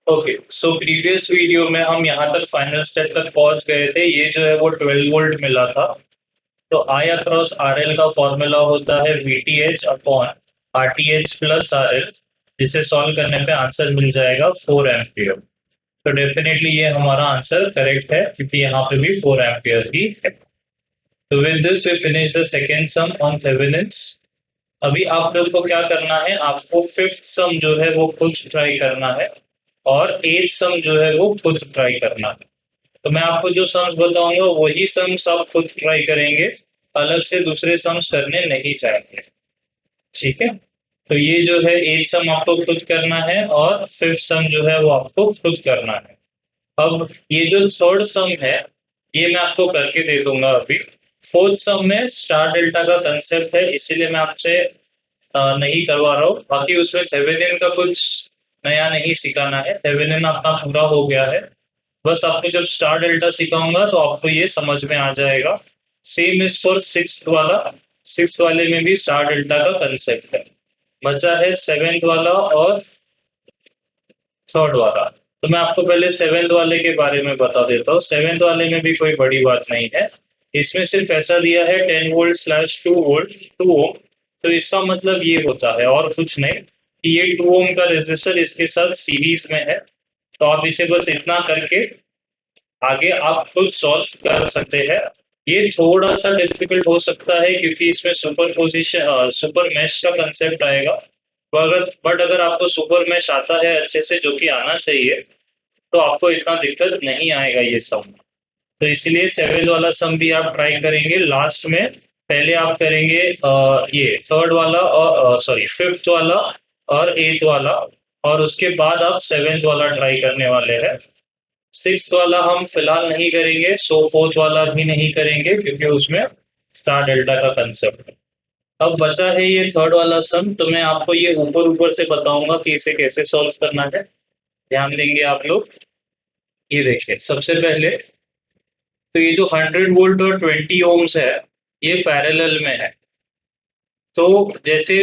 Okay, so previous video में हम यहाँ तक फाइनल स्टेप तक पहुंच गए थे। ये जो है वो 12 वोल्ट मिला था। तो आई अक्रॉस आर एल का फॉर्मूला होता है we T H upon R T H plus R L, जिसे सॉल्व करने पे आंसर मिल जाएगा 4 एम्पियर। तो डेफिनेटली ये हमारा आंसर करेक्ट है, क्योंकि यहाँ पे भी 4 एम्पियर ही है। तो with this we finish the second sum on Thevenin's. अभी आप लोग को क्या करना है, आपको फिफ्थ सम जो है वो खुद ट्राई करना है, और एट सम जो है वो खुद ट्राई करना है। तो मैं आपको जो सम्स बताऊंगा वही सम्स आप खुद ट्राई करेंगे, अलग से दूसरे सम्स करने नहीं चाहेंगे। ठीक है, तो ये जो है एट सम आपको खुद करना है, और फिफ्थ सम जो है वो आपको खुद करना है। अब ये जो थर्ड सम है, ये मैं आपको करके दे दूंगा अभी। फोर्थ सम में स्टार डेल्टा का कंसेप्ट है, इसीलिए मैं आपसे नहीं करवा रहा हूँ। बाकी उसमें थेवेनिन का कुछ नया नहीं सिखाना है, थेवेनिन आपका पूरा हो गया है। बस आपको जब स्टार डेल्टा सिखाऊंगा तो आपको ये समझ में आ जाएगा। सेम इज फॉर सिक्स्थ वाला। सिक्स्थ वाले में भी स्टार डेल्टा का कंसेप्ट है। बचा है सेवेंथ वाला और थर्ड वाला। तो मैं आपको पहले सेवेंथ वाले के बारे में बता देता हूँ। सेवेंथ वाले में भी कोई बड़ी बात नहीं है। इसमें सिर्फ ऐसा दिया है 10 वोल्ट/2 वोल्ट 2 ओम। तो इसका मतलब ये होता है और कुछ नहीं, कि ये 2 ओम का रेजिस्टर इसके साथ सीरीज में है। तो आप इसे बस इतना करके आगे आप खुद सॉल्व कर सकते हैं। ये थोड़ा सा डिफिकल्ट हो सकता है, क्योंकि इसमें सुपर पोजिशन सुपर मैश का कंसेप्ट आएगा। बट अगर आपको सुपर मैश आता है अच्छे से, जो कि आना चाहिए, तो आपको इतना दिक्कत नहीं आएगा ये सम। तो इसलिए सेवन वाला सम भी आप ट्राई करेंगे लास्ट में। पहले आप करेंगे ये थर्ड वाला, और सॉरी फिफ्थ वाला और एथ वाला, और उसके बाद आप सेवेंथ वाला ट्राई करने वाले हैं। सिक्स्थ वाला हम फिलहाल नहीं करेंगे, सो फोर्थ वाला भी नहीं करेंगे, क्योंकि उसमें स्टार डेल्टा का कंसेप्ट है। अब बचा है ये थर्ड वाला सम, तो मैं आपको ये ऊपर ऊपर से बताऊंगा कि इसे कैसे सॉल्व करना है। ध्यान देंगे आप लोग। ये देखिए, सबसे पहले तो ये जो 100 वोल्ट और 20 ओम्स है, ये पैरेलल में है। तो जैसे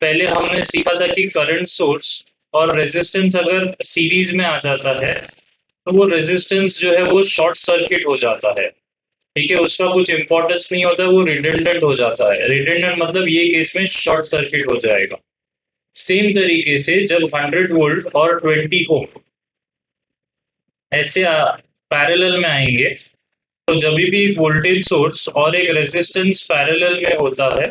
पहले हमने सीखा था कि करंट सोर्स और रेजिस्टेंस अगर सीरीज में आ जाता है, तो वो रेजिस्टेंस जो है वो शॉर्ट सर्किट हो जाता है। ठीक है, उसका कुछ इंपॉर्टेंस नहीं होता है, वो रिडंडेंट हो जाता है। रिडंडेंट मतलब ये केस में शॉर्ट सर्किट हो जाएगा। सेम तरीके से जब 100 वोल्ट और 20 ओम ऐसे पैरेलल में आएंगे, तो जब भी वोल्टेज सोर्स और एक रेजिस्टेंस पैरेलल में होता है,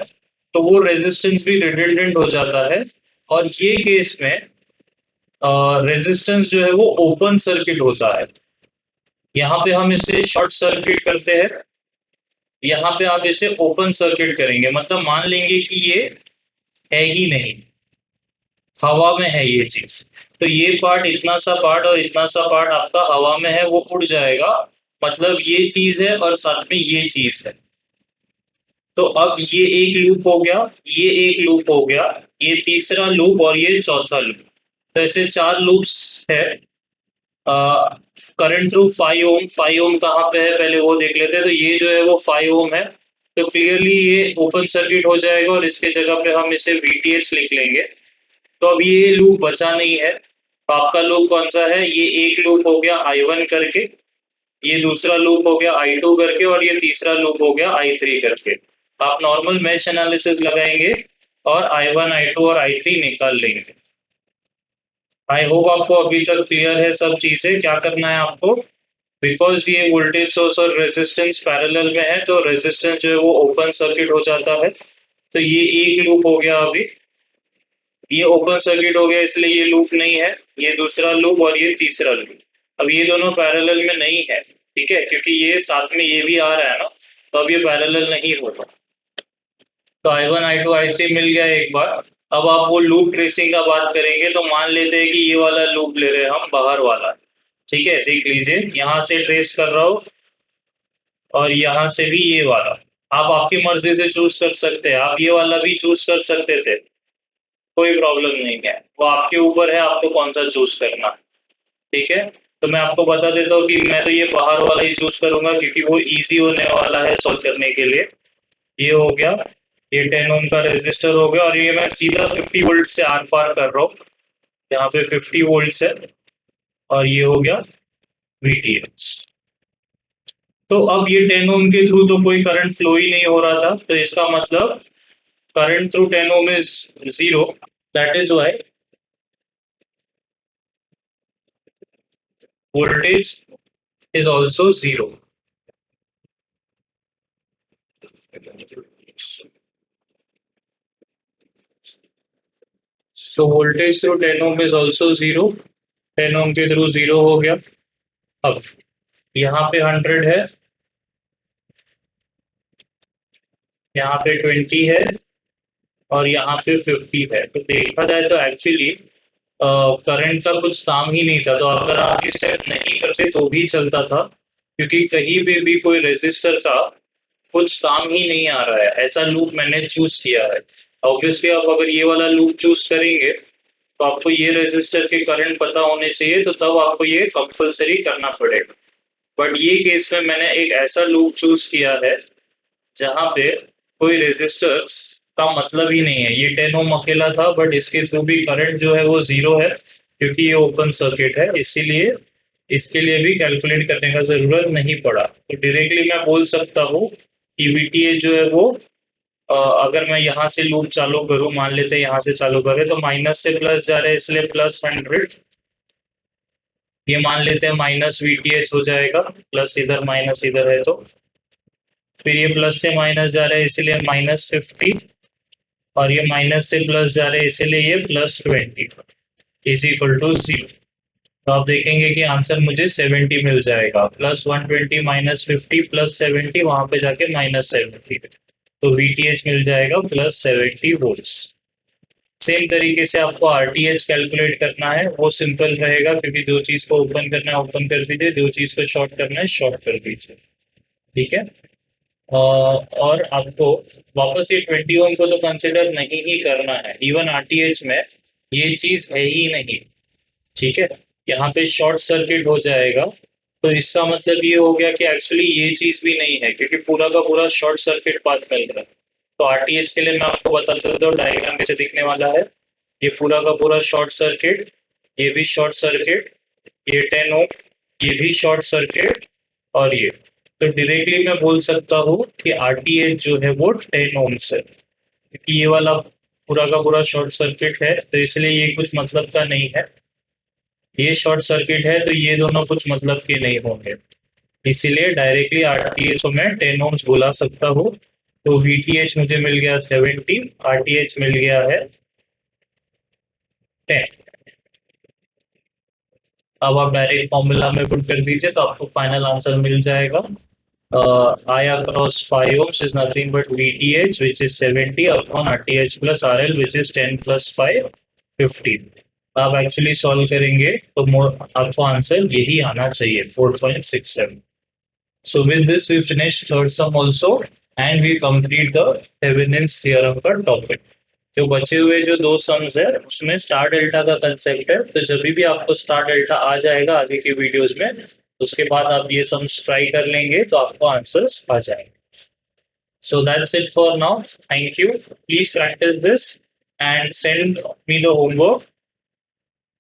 तो वो रेजिस्टेंस भी रिडंडेंट हो जाता है। और ये केस में रेजिस्टेंस जो है वो ओपन सर्किट होता है। यहाँ पे हम इसे शॉर्ट सर्किट करते हैं, यहाँ पे आप इसे ओपन सर्किट करेंगे, मतलब मान लेंगे कि ये है ही नहीं, हवा में है ये चीज। तो ये पार्ट, इतना सा पार्ट और इतना सा पार्ट आपका हवा में है, वो उड़ जाएगा। मतलब ये चीज है और साथ में ये चीज है। तो अब ये एक लूप हो गया, ये एक लूप हो गया, ये तीसरा लूप और ये चौथा लूप। तो ऐसे 4 लूप्स है। करंट थ्रू 5 ओम। 5 ओम कहाँ पे है पहले वो देख लेते हैं। तो ये जो है वो 5 ओम है। तो क्लियरली ये ओपन सर्किट हो जाएगा, और इसके जगह पे हम इसे वीटीएच लिख लेंगे। तो अब ये लूप बचा नहीं है। तो आपका लूप कौन सा है, ये एक लूप हो गया I1 करके, ये दूसरा लूप हो गया I2 करके, और ये तीसरा लूप हो गया I3 करके। आप नॉर्मल मैश एनालिसिस लगाएंगे और I1 I2 और I3 निकाल लेंगे। आई होप आपको अभी तक क्लियर है सब चीजें। क्या करना है आपको, बिकॉज ये वोल्टेज सोर्स और रेजिस्टेंस पैरेलल में है, तो रेजिस्टेंस जो है वो ओपन सर्किट हो जाता है। तो ये एक लूप हो गया, अभी ये ओपन सर्किट हो गया, इसलिए ये लूप नहीं है। ये दूसरा लूप और ये तीसरा लूप, अब ये दोनों पैरेलल में नहीं है। ठीक है, क्योंकि ये साथ में ये भी आ रहा है ना, तो अब ये पैरेलल नहीं होगा। तो I1 I2 I3 मिल गया एक बार। अब आप वो लूप ट्रेसिंग का बात करेंगे, तो मान लेते हैं कि ये वाला लूप ले रहे हैं हम, बाहर वाला। ठीक है, देख लीजिए, यहाँ से ट्रेस कर रहा हूँ, और यहाँ से भी ये वाला। आप आपकी मर्जी से चूज कर सकते हैं, आप ये वाला भी चूज कर सकते थे, कोई प्रॉब्लम नहीं है। वो आपके ऊपर है, आपको कौन सा चूज करना। ठीक है, तो मैं आपको बता देता हूँ कि मैं तो ये बाहर वाला ही चूज करूंगा, क्योंकि वो इजी होने वाला है सॉल्व करने के लिए। ये हो गया, ये 10 ओम का रेजिस्टर हो गया, और ये मैं सीधा 50 वोल्ट से आर पार कर रहा हूँ। यहाँ पे 50 वोल्ट्स है और ये हो गया VTH। तो अब ये 10 ओम के थ्रू तो कोई करंट फ्लो ही नहीं हो रहा था, तो इसका मतलब current through 10 ohm is zero. That is why voltage is also zero. So voltage through 10 ohm is also zero. 10 ohm के थ्रू जीरो हो गया। अब यहाँ पे 100 है, यहाँ पे 20 है और यहाँ पे 50 है। तो देखा जाए तो एक्चुअली करंट का कुछ काम ही नहीं था। तो अगर आप ये स्टेप नहीं करते तो भी चलता था, क्योंकि कहीं पे भी कोई रेजिस्टर का कुछ काम ही नहीं आ रहा है। ऐसा लूप मैंने चूज किया है। ऑब्वियसली आप अगर ये वाला लूप चूज करेंगे तो आपको ये रेजिस्टर के करंट पता होने चाहिए, तो तब आपको ये कंपलसरी करना पड़ेगा। बट ये केस में मैंने एक ऐसा लूप चूज किया है जहाँ पे कोई रेजिस्टर्स का मतलब ही नहीं है। ये 10 ओम अकेला था, बट इसके थ्रू भी करंट जो है वो जीरो है, क्योंकि ये ओपन सर्किट है। इसीलिए इसके लिए भी कैलकुलेट करने का जरूरत नहीं पड़ा। तो डायरेक्टली मैं बोल सकता हूँ कि VTA जो है वो अगर मैं यहाँ से लूप चालू करूँ, मान लेते हैं यहाँ से चालू करें, तो माइनस से प्लस जा रहा है इसलिए +100। ये मान लेते हैं -VTH हो जाएगा, प्लस इधर माइनस इधर है, तो फिर ये प्लस से माइनस जा रहा है इसलिए -50, और ये माइनस से प्लस जा रहा है इसलिए ये +20 इज इक्वल टू 0। तो आप देखेंगे कि आंसर मुझे 70 मिल जाएगा। +120 -50 +70, वहां पे जाके -70, तो VTH मिल जाएगा +70 वोल्ट्स। सेम तरीके से आपको RTH कैलकुलेट करना है, वो सिंपल रहेगा, क्योंकि जो चीज को ओपन करना है ओपन कर दीजिए, जो चीज को शॉर्ट करना है शॉर्ट कर दीजिए। ठीक है। और आपको वापस ये 20 ओम को तो कंसिडर नहीं ही करना है। इवन RTH में ये चीज है ही नहीं। ठीक है। यहाँ पे शॉर्ट सर्किट हो जाएगा, तो इसका मतलब ये हो गया कि एक्चुअली ये चीज भी नहीं है, क्योंकि पूरा का पूरा शॉर्ट सर्किट पाथ मिल रहा है। तो RTH के लिए मैं आपको बता देता हूँ डायग्राम कैसे दिखने वाला है। ये पूरा का पूरा शॉर्ट सर्किट, ये भी शॉर्ट सर्किट, ये 10 ओम, ये भी शॉर्ट सर्किट, और ये। तो डायरेक्टली मैं बोल सकता हूँ कि RTH जो है वो 10 ओम्स है, क्योंकि ये वाला पूरा का पूरा शॉर्ट सर्किट है, तो इसलिए ये कुछ मतलब का नहीं है। ये शॉर्ट सर्किट है तो ये दोनों कुछ मतलब के नहीं होंगे, इसीलिए डायरेक्टली RTH को मैं 10 ओम्स बुला सकता हूँ। तो VTH मुझे मिल गया 70, RTH मिल गया है 10। अब आप डायरेक्ट फॉर्मूला में पुट कर दीजिए तो आपको फाइनल आंसर मिल जाएगा। I across 5 ohms is nothing but VTH, which is 70 upon RTH plus RL, which is 10 plus 5 15। आप एक्चुअली सॉल्व करेंगे तो आपको आंसर यही आना चाहिए 4.67। So with this we finish third sum also, and we complete the Thevenin's theorem का topic. जो बचे हुए जो दो सम्स है उसमें स्टार डेल्टा का कंसेप्ट है, तो जब भी आपको स्टार डेल्टा आ जाएगा आगे की वीडियोस में, उसके बाद आप ये सम्स ट्राई कर लेंगे तो आपको आंसर्स आ जाएंगे। So that's it for now. Thank you. Please practice this and send me the homework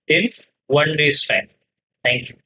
in 1 day's time. Thank you.